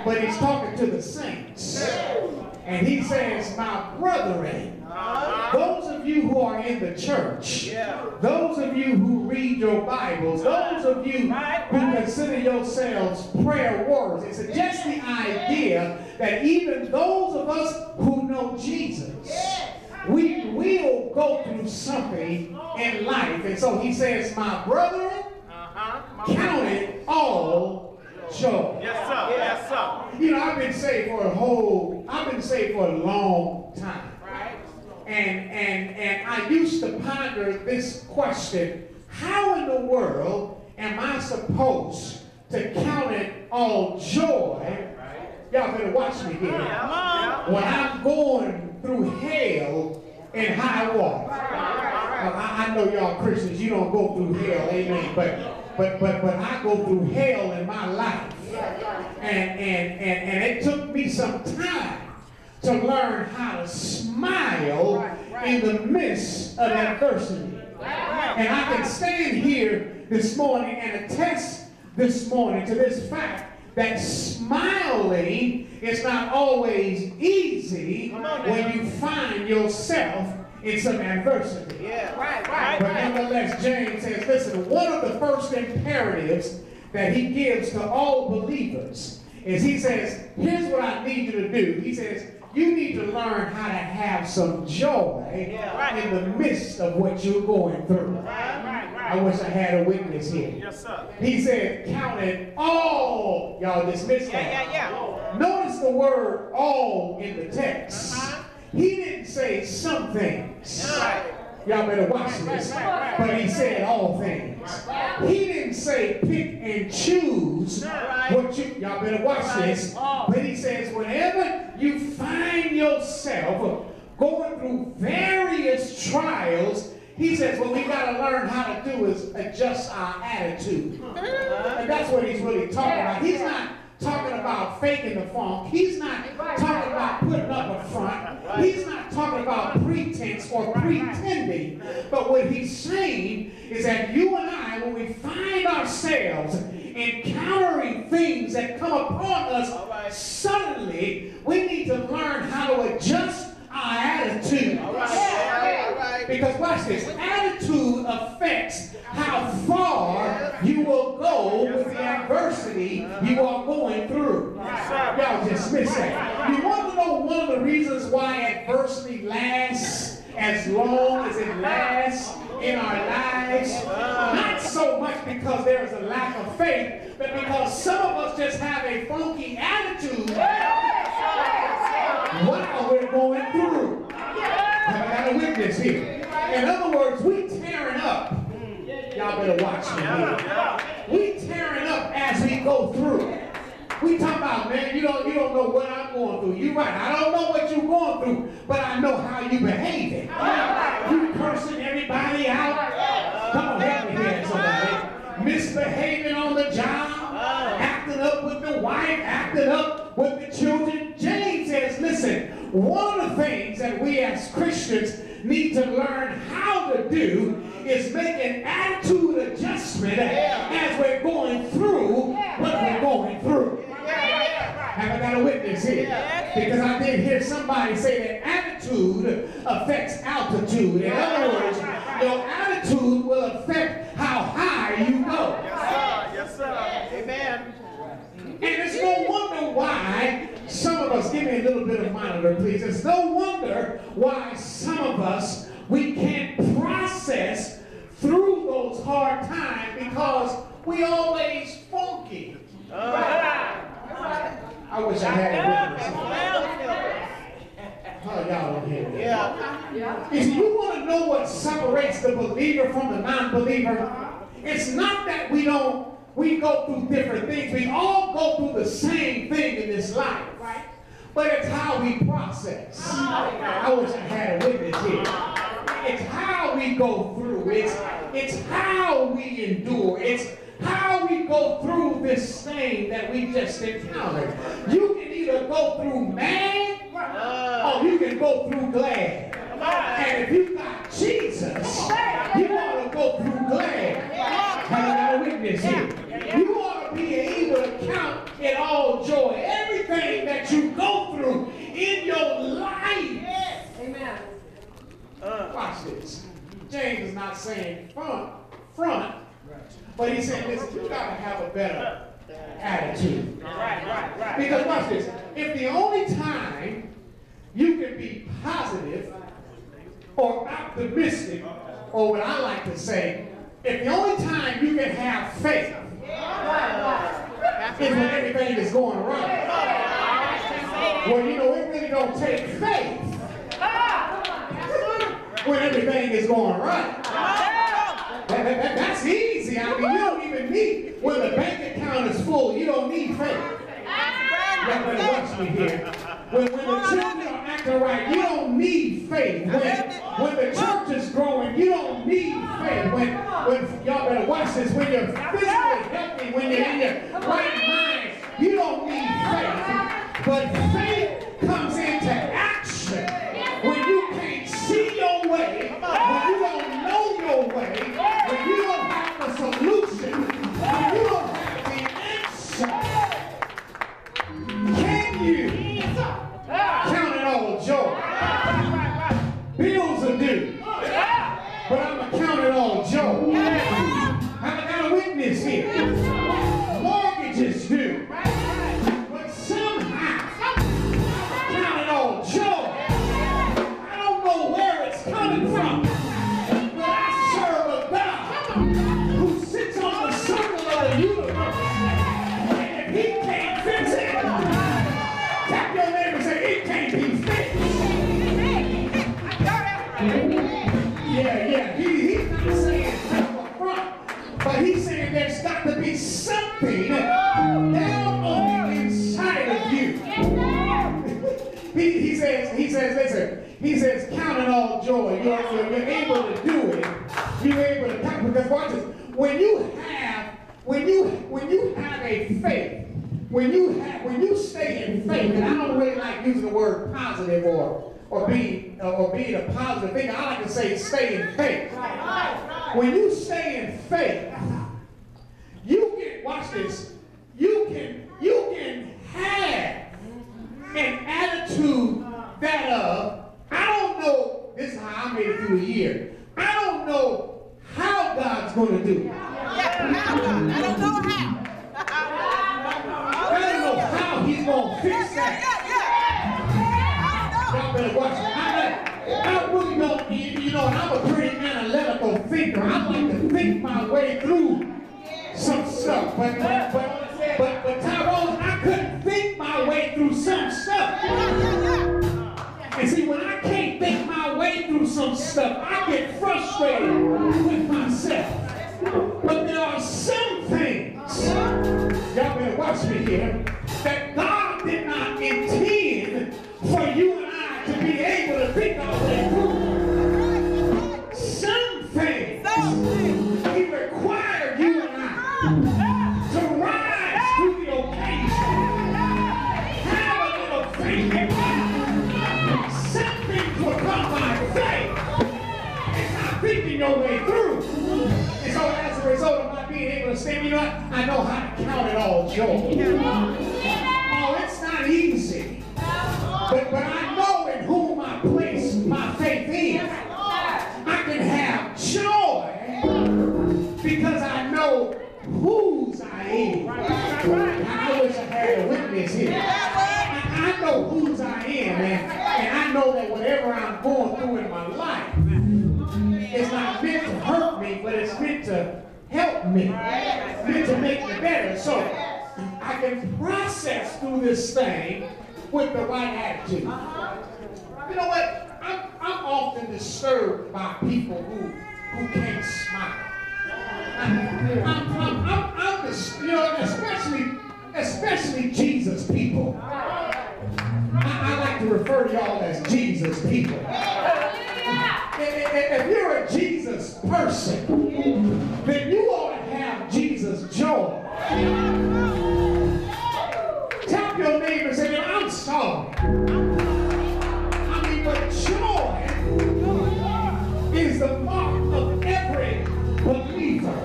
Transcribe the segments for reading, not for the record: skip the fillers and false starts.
but he's talking to the saints. And he says, my brethren, those of you who are in the church, those of you who read your Bibles, those of you who consider yourselves prayer warriors, it's just the idea that even those of us who know Jesus, we will go through something in life. And so he says, my brethren, count it all joy. Yes, sir. Yes, sir. You know, I've been saved for a long time. And I used to ponder this question: how in the world am I supposed to count it all joy? Y'all better watch me here. When I'm going through hell and high water. I know y'all Christians, you don't go through hell, amen. But I go through hell in my life. And it took me some time to learn how to smile in the midst of adversity. And I can stand here this morning and attest this morning to this fact that smiling is not always easy when you find yourself in some adversity. But nonetheless, James says, listen, one of the first imperatives that he gives to all believers is he says, here's what I need you to do. He says, you need to learn how to have some joy in the midst of what you're going through. I wish I had a witness here. Yes, sir. He said, count it all. Y'all dismiss that. Notice the word all in the text. He didn't say some things. Y'all better watch this. But he said all things. He didn't say pick and choose what you, y'all better watch this. But he says whenever you find yourself going through various trials, he says what we got to learn how to do is adjust our attitude. And that's what he's really talking about. He's not talking about faking the funk. He's not talking about putting up a front. He's not talking about pretense or pretending. But what he's saying is that you and I, when we find ourselves encountering things that come upon us suddenly, we need to learn how to adjust our attitude. Because watch this, attitude affects how far you will go with the adversity you are going through. Y'all just miss that. You want to know one of the reasons why adversity lasts as long as it lasts in our lives? Not so much because there is a lack of faith, but because some of us just have a funky attitude while we're going through. Have I got a witness here? In other words, we tearing up. Y'all better watch me here. We tearing up as we go through. We talking about, man, you don't know what I'm going through. You're right. I don't know what you're going through, but I know how you behaving. You cursing everybody out. Come on, help me here, somebody. Misbehaving on the job, acting up with the wife, acting up with the children. James says, listen, one of the things that we as Christians need to learn how to do is make an attitude adjustment as we're going through what we're going through. Have I got a witness here? Because I did hear somebody say that attitude affects altitude. In other words, your attitude will affect how high you go. Yes, sir. Amen. And it's no wonder why some of us, give me a little bit of monitor, please. It's no wonder why some of us, we can't process through those hard times because we always funky. I wish I had a witness. Oh, y'all don't hear me. If you want to know what separates the believer from the non-believer, it's not that we go through different things. We all go through the same thing in this life, right? But it's how we process. I wish I had a witness here. It's how we go through. It's how we endure. It's how we go through this thing that we just encountered. You can either go through mad or you can go through glad. And if you got Jesus, you ought to go through glad. Have I got a witness here? You ought to be able to count it all joy. Every saying front, but he's saying, listen, you got to have a better attitude. Right. Because watch this. If the only time you can be positive or optimistic, or what I like to say, if the only time you can have faith is when everything is going right. Well, you know, it really don't take faith when everything is going right. That's easy. I mean, you don't even need, when the bank account is full, you don't need faith. Y'all better watch me here. When the children are acting right, you don't need faith. When the church is growing, you don't need faith. When y'all better watch this. When you're physically healthy, when you're in your right mind, you don't need faith. But faith comes into action when you can't see your way, when you don't know your way, when you don't have the solution, when you don't have the answer. Can you count it all joy? Bills are due, but I'm going to count it all joy. I got a witness here. Mortgages due, but somehow count it all joy. I don't know where it's coming from, but I serve a God who sits on the circle of the universe. And if he can't fix it, tap your neighbor and say, it can't be fixed. Yeah. He's not saying from the front, but he's saying there's got to be something down on the inside of you. He says, count it all joy. You're able to do it. You're able to count, because watch this. When you have a faith, when you stay in faith, and I don't really like using the word positive or being a positive thing. I like to say stay in faith. When you stay in faith, you can, watch this, you can have an attitude that I don't know, this is how I made it through the year. I don't know how God's going to do it. I don't know how. I don't know how he's going to fix that. Y'all better watch it. I really don't, you know, I'm a pretty analytical thinker. I like to think my way through some stuff. But Tyrone, I couldn't think my way through some stuff. And see, when I can't think my way through some stuff, I get frustrated with myself. But there are some things, y'all better watch me here, that God did not intend for you and I to be able to think our way through. Some things He required you and I to rise to the occasion. Have a little faith in God. Some things will come by faith and not thinking your way through. And so as a result of my being able to stand, you know what? I know how to count it all joy. Oh, it's not easy. But I know in whom I place my faith in. I can have joy because I know whose I am. I wish I had a witness here. I know whose I am, and I know that whatever I'm going through in my life is not meant to hurt me, but it's meant to help me, meant to make me better. So I can process through this thing with the right attitude. You know what? I'm often disturbed by people who can't smile. You know, especially Jesus people. I like to refer to y'all as Jesus people. If you're a Jesus person, then you ought to have Jesus joy. Tap your neighbor and say, I'm sorry. I mean, but joy is the mark of every believer.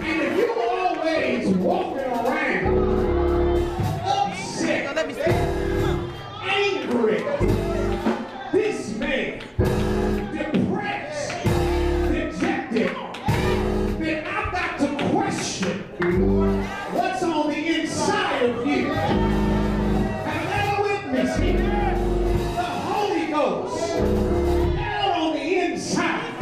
And if you're always walking around upset, angry, dismayed, depressed, then is here. The Holy Ghost, down on the inside,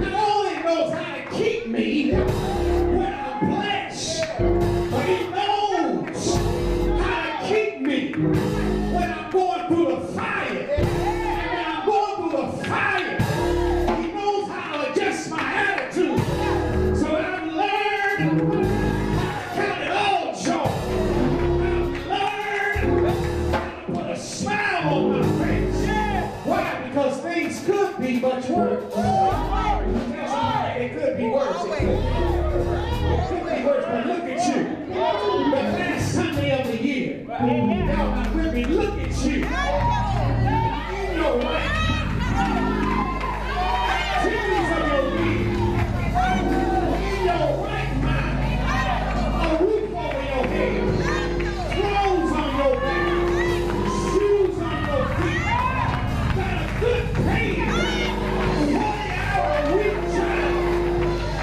not only knows how to keep me when I'm blessed, but he knows how to keep me when I'm going through the fire. And when I'm going through the fire, he knows how to adjust my attitude. So I've learned how to count it all joy. I've learned how to put a smile on my face. Why? Because things could be much worse. It could be worse. It could be worse, but look at you. The last Sunday of the year. Y'all not with me. Look at you. In your right mind. Activities of your being. In your right mind. A roof over your head. Clothes on your back. Shoes on your feet. Got a good paying 40-hour-a-week job.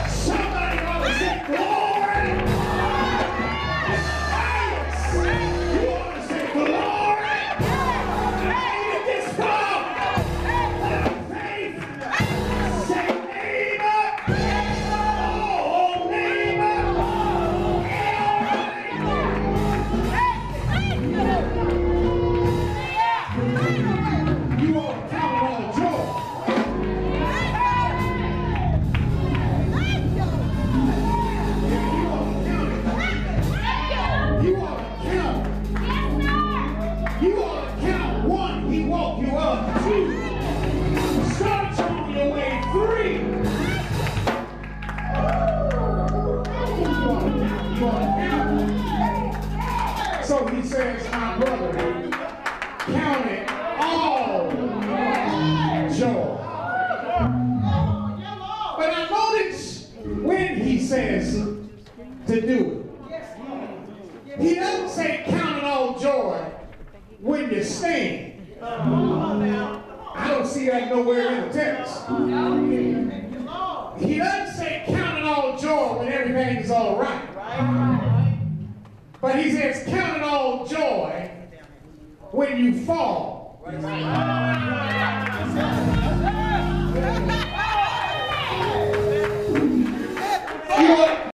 Somebody ought to say glory. You ought to say glory. Made it this far. By faith. Say neighbor. Oh, neighbor. You ought to count it all joy. You ought to count. You ought to count. 1, he woke you up. 2, start you on your way. 3. You ought to count. So he says, my brother, count it all joy. But I notice when he says to do it, he doesn't say count it all joy when you stand. I don't see that nowhere in the text. He doesn't say count it all joy when everything is all right. But he says count it all joy when you fall. You